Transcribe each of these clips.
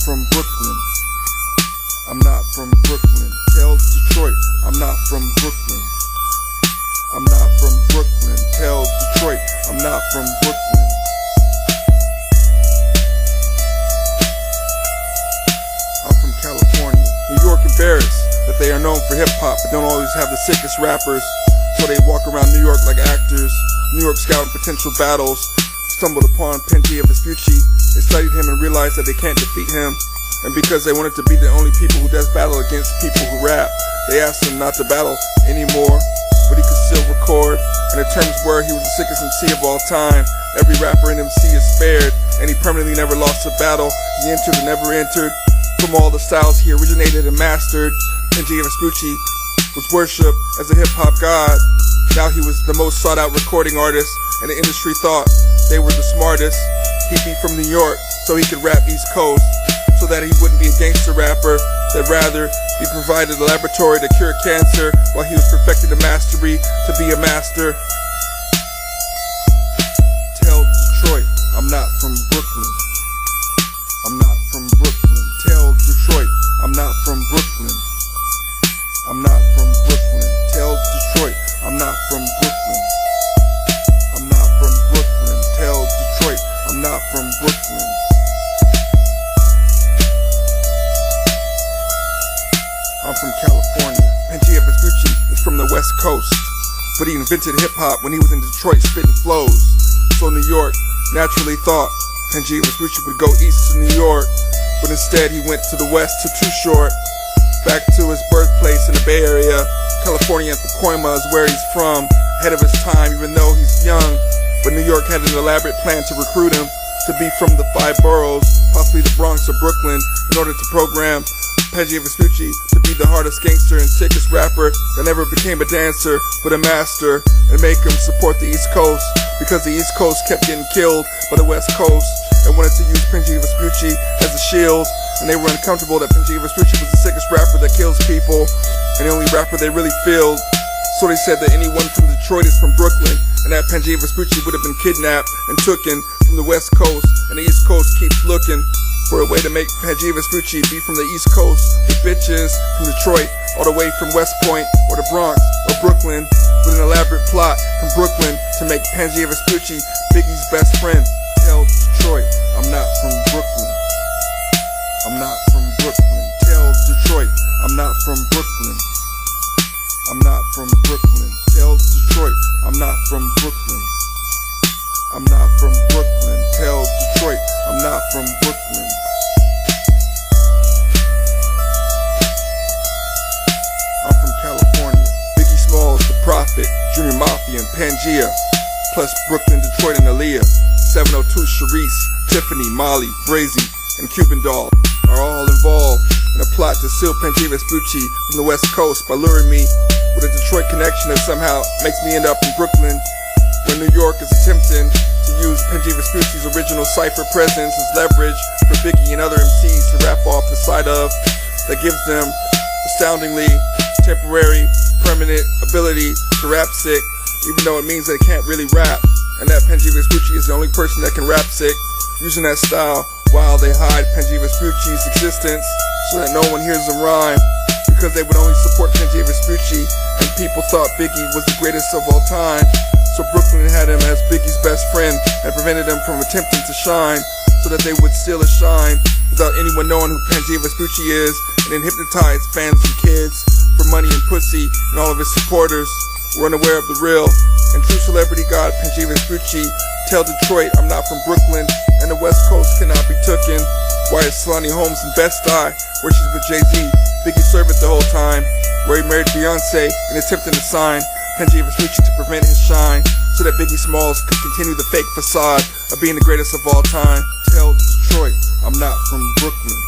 from Brooklyn. I'm not from Brooklyn. Tell Detroit I'm not from Brooklyn. I'm not from Brooklyn. Tell Detroit I'm not from Brooklyn. I'm from California. New York embarrassed that they are known for hip-hop but don't always have the sickest rappers, so they walk around New York like actors. New York scouting potential battles, stumbled upon Pangea Vespucci. They studied him and realized that they can't defeat him, and because they wanted to be the only people who does battle against people who rap, they asked him not to battle anymore, but he could still record. And the terms were, he was the sickest MC of all time. Every rapper in MC is spared, and he permanently never lost a battle. He entered and never entered. From all the styles he originated and mastered, Pangea Vespucci was worshipped as a hip-hop god. Now he was the most sought-out recording artist, and the industry thought they were the smartest. He'd be from New York, so he could rap East Coast, so that he wouldn't be a gangster rapper, that rather he provided a laboratory to cure cancer while he was perfecting the mastery to be a master. Tell Detroit I'm not from Brooklyn. I'm not from Brooklyn. Tell Detroit I'm not from Brooklyn. I'm not from Brooklyn. Tell Detroit I'm not from Brooklyn. I'm not from Brooklyn. Tell Detroit I'm not from Brooklyn. I'm from California. Pangea Vespucci is from the West Coast, but he invented hip-hop when he was in Detroit spitting flows. So New York naturally thought Pangea Vespucci would go east to New York, but instead he went to the west to Too Short, back to his birthplace in the Bay Area. California at Pacoima is where he's from, ahead of his time even though he's young. But New York had an elaborate plan to recruit him to be from the 5 boroughs, possibly the Bronx or Brooklyn, in order to program Pangea Vespucci to be the hardest gangster and sickest rapper that never became a dancer but a master, and make him support the East Coast, because the East Coast kept getting killed by the West Coast and wanted to use Pangea Vespucci as a shield. And they were uncomfortable that Pangea Vespucci was the sickest rapper that kills people and the only rapper they really feel. So they said that anyone from Detroit is from Brooklyn, and that Pangea Vespucci would have been kidnapped and taken from the West Coast, and the East Coast keeps looking for a way to make Pangea Vespucci be from the East Coast with bitches from Detroit all the way from West Point or the Bronx or Brooklyn, with an elaborate plot from Brooklyn to make Pangea Vespucci Biggie's best friend. Tell Detroit I'm not from Brooklyn. I'm not from Brooklyn. Tell Detroit I'm not from Brooklyn. I'm not from Brooklyn. Tell Detroit I'm not from Brooklyn. I'm not from Brooklyn. Tell Detroit I'm not from Brooklyn. I'm from California. Biggie Smalls, The Prophet, Junior Mafia, and Pangea, plus Brooklyn, Detroit, and Aaliyah. 702 Sharice, Tiffany, Molly, Brazy, and Cuban Doll are all involved in a plot to seal Pangea Vespucci from the West Coast by luring me with a Detroit connection that somehow makes me end up in Brooklyn, when New York is attempting to use Pangea Vespucci's original cypher presence as leverage for Biggie and other MCs to rap off the side of, that gives them astoundingly temporary, permanent ability to rap sick, even though it means they can't really rap, and that Pangea Vespucci is the only person that can rap sick using that style, while they hide Pangea Vespucci's existence so that no one hears them rhyme, because they would only support Pangea Vespucci, and people thought Biggie was the greatest of all time. So Brooklyn had him as Biggie's best friend and prevented him from attempting to shine, so that they would steal his shine without anyone knowing who Pangea Vespucci is, and then hypnotize fans and kids for money and pussy, and all of his supporters were unaware of the real and true celebrity god Pangea Vespucci. Tell Detroit I'm not from Brooklyn, and the West Coast cannot be tooken. Why is Solani Holmes in Bed-Stuy, where she's with Jay-Z, Biggie servant the whole time, where he married Beyonce and attempting to sign Pangea Vespucci to prevent his shine, so that Biggie Smalls could continue the fake facade of being the greatest of all time. Tell Detroit I'm not from Brooklyn.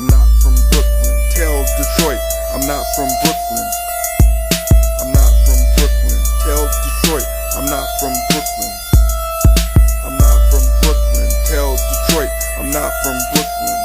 I'm not from Brooklyn. Tell Detroit I'm not from Brooklyn. I'm not from Brooklyn. Tell Detroit I'm not from Brooklyn. I'm not from Brooklyn. Tell Detroit I'm not from Brooklyn.